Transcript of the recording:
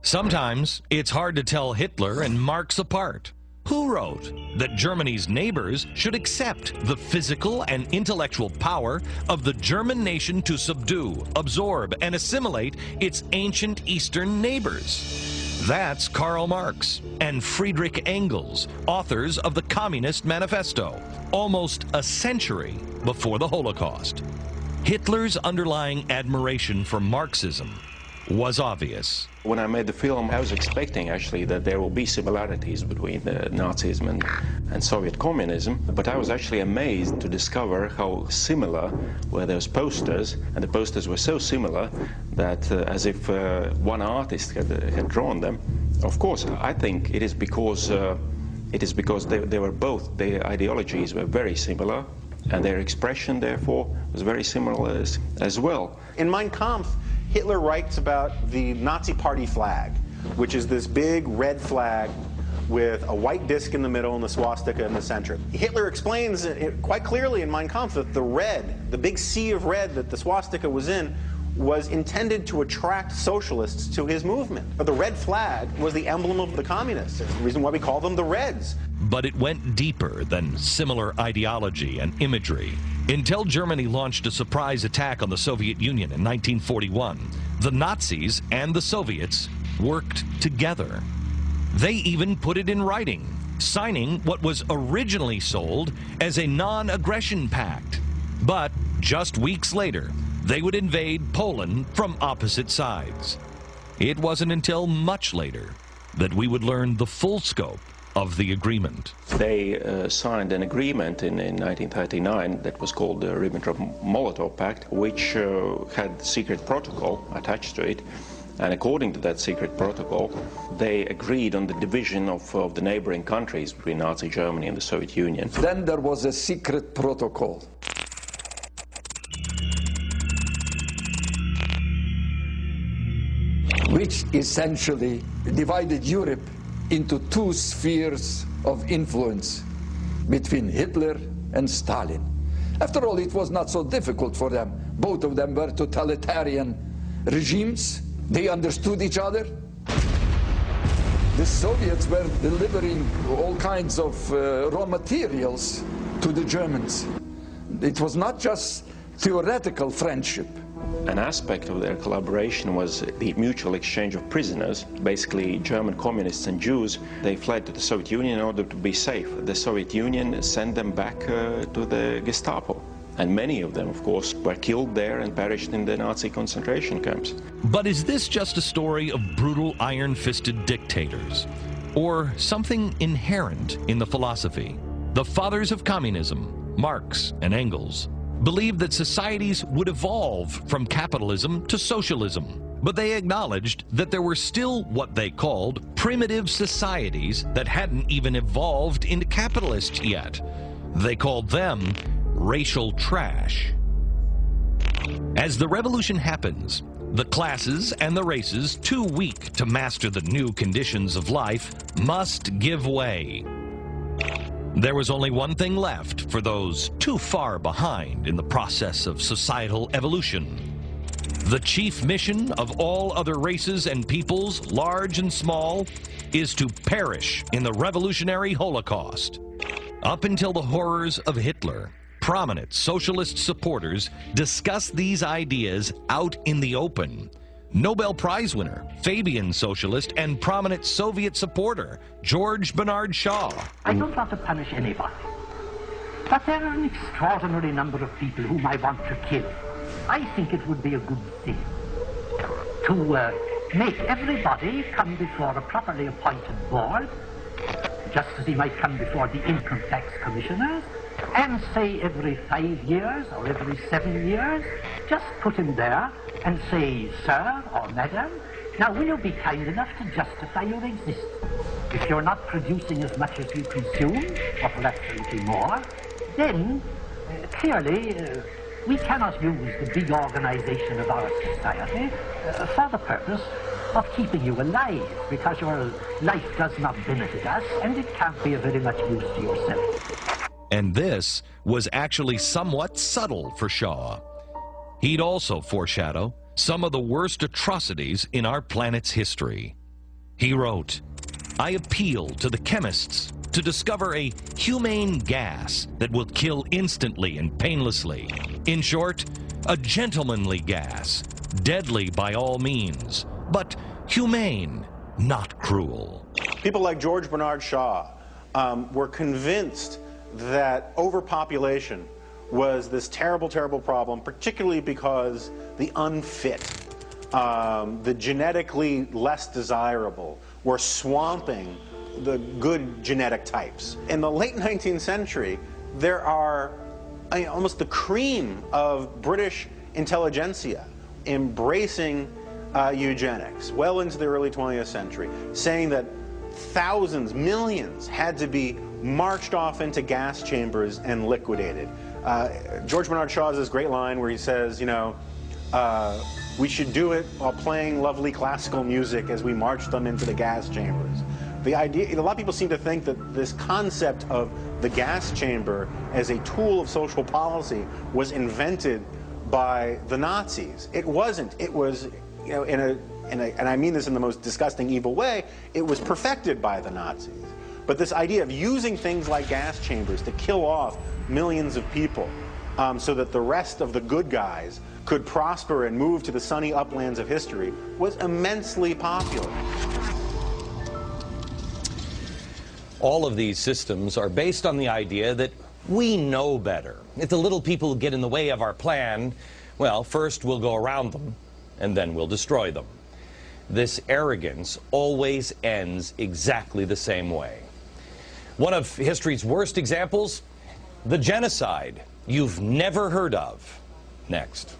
Sometimes it's hard to tell Hitler and Marx apart. Who wrote that Germany's neighbors should accept the physical and intellectual power of the German nation to subdue, absorb, and assimilate its ancient Eastern neighbors? That's Karl Marx and Friedrich Engels, authors of the Communist Manifesto, almost a century before the Holocaust. Hitler's underlying admiration for Marxism was obvious. When I made the film, I was expecting actually that there will be similarities between Nazism and Soviet communism, but I was actually amazed to discover how similar were those posters, and the posters were so similar that as if one artist had drawn them. Of course, I think it is because they were both, their ideologies were very similar, and their expression, therefore, was very similar as well. In Mein Kampf, Hitler writes about the Nazi party flag, which is this big red flag with a white disc in the middle and the swastika in the center. Hitler explains quite clearly in Mein Kampf that the red, the big sea of red that the swastika was in, was intended to attract socialists to his movement. But the red flag was the emblem of the communists. It's the reason why we call them the Reds. But it went deeper than similar ideology and imagery. Until Germany launched a surprise attack on the Soviet Union in 1941, the Nazis and the Soviets worked together. They even put it in writing, signing what was originally sold as a non-aggression pact. But just weeks later, they would invade Poland from opposite sides. It wasn't until much later that we would learn the full scope of the agreement. They signed an agreement in 1939 that was called the Ribbentrop-Molotov Pact, which had secret protocol attached to it. And according to that secret protocol, they agreed on the division of the neighboring countries between Nazi Germany and the Soviet Union. Then there was a secret protocol. Which essentially divided Europe into two spheres of influence between Hitler and Stalin. After all, it was not so difficult for them. Both of them were totalitarian regimes. They understood each other. The Soviets were delivering all kinds of raw materials to the Germans. It was not just theoretical friendship. An aspect of their collaboration was the mutual exchange of prisoners. Basically, German communists and Jews, they fled to the Soviet Union in order to be safe. The Soviet Union sent them back to the Gestapo. And many of them, of course, were killed there and perished in the Nazi concentration camps. But is this just a story of brutal, iron-fisted dictators? Or something inherent in the philosophy? The fathers of communism, Marx and Engels, believed that societies would evolve from capitalism to socialism. But they acknowledged that there were still what they called primitive societies that hadn't even evolved into capitalists yet. They called them racial trash. As the revolution happens, the classes and the races too weak to master the new conditions of life must give way. There was only one thing left for those too far behind in the process of societal evolution. The chief mission of all other races and peoples, large and small, is to perish in the revolutionary Holocaust. Up until the horrors of Hitler, prominent socialist supporters discussed these ideas out in the open. Nobel Prize winner, Fabian socialist, and prominent Soviet supporter, George Bernard Shaw. I don't want to punish anybody, but there are an extraordinary number of people whom I want to kill. I think it would be a good thing to make everybody come before a properly appointed board, just as he might come before the income tax commissioners, and say every 5 years or every 7 years, just put him there and say, sir or madam, now will you be kind enough to justify your existence? If you're not producing as much as you consume, or perhaps a little more, then clearly we cannot use the big organization of our society for the purpose of keeping you alive, because your life does not benefit us and it can't be of very much use to yourself. And this was actually somewhat subtle for Shaw. He'd also foreshadow some of the worst atrocities in our planet's history. He wrote, "I appeal to the chemists to discover a humane gas that will kill instantly and painlessly. In short, a gentlemanly gas, deadly by all means, but humane, not cruel." People like George Bernard Shaw were convinced that overpopulation was this terrible, terrible problem, particularly because the unfit, the genetically less desirable, were swamping the good genetic types. In the late 19th century, there are almost the cream of British intelligentsia embracing eugenics well into the early 20th century, saying that thousands, millions had to be marched off into gas chambers and liquidated. George Bernard Shaw has this great line where he says, you know, we should do it while playing lovely classical music as we march them into the gas chambers. The idea, a lot of people seem to think that this concept of the gas chamber as a tool of social policy was invented by the Nazis. It wasn't. It was, you know, and I mean this in the most disgusting, evil way, it was perfected by the Nazis. But this idea of using things like gas chambers to kill off millions of people so that the rest of the good guys could prosper and move to the sunny uplands of history was immensely popular. All of these systems are based on the idea that we know better. If the little people get in the way of our plan, well, first we'll go around them, and then we'll destroy them. This arrogance always ends exactly the same way. One of history's worst examples, the genocide you've never heard of. Next.